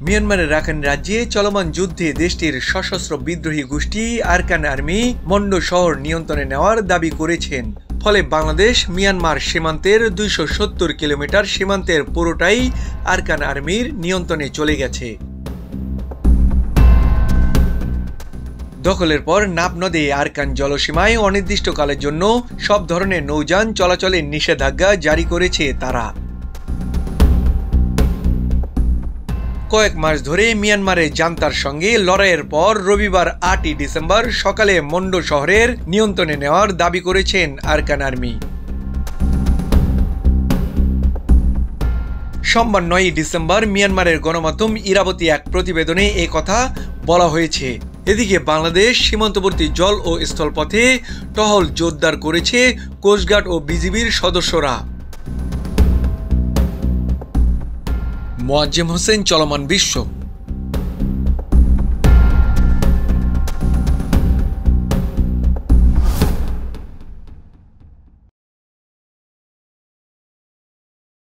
মিয়ানমারের রাখাইন রাজ্যে চলমান যুদ্ধে দেশটির সশস্ত্র বিদ্রোহী গোষ্ঠী আরাকান আর্মি মন্ডো শহর নিয়ন্ত্রণে নেওয়ার দাবি করেছেন। ফলে বাংলাদেশ মিয়ানমার সীমান্তের ২৭০ কিলোমিটার সীমান্তের পুরোটাই আরাকান আর্মির নিয়ন্ত্রণে চলে গেছে। দখলের পর নাব নদে আরাকান জলসীমায় অনির্দিষ্টকালের জন্য সব ধরনের নৌযান চলাচলের নিষেধাজ্ঞা জারি করেছে তারা। কয়েক মাস ধরে মিয়ানমারের জান্তার সঙ্গে লড়াইয়ের পর রবিবার ৮ই ডিসেম্বর সকালে মন্ডো শহরের নিয়ন্ত্রণে নেওয়ার দাবি করেছেন আরাকান আর্মি। সোমবার ৯ই ডিসেম্বর মিয়ানমারের গণমাধ্যম ইরাবতী এক প্রতিবেদনে এ কথা বলা হয়েছে। এদিকে বাংলাদেশ সীমান্তবর্তী জল ও স্থলপথে টহল জোরদার করেছে কোস্টগার্ড ও বিজিবির সদস্যরা। মোয়াজ্জেম হোসেন, চলমান বিশ্ব।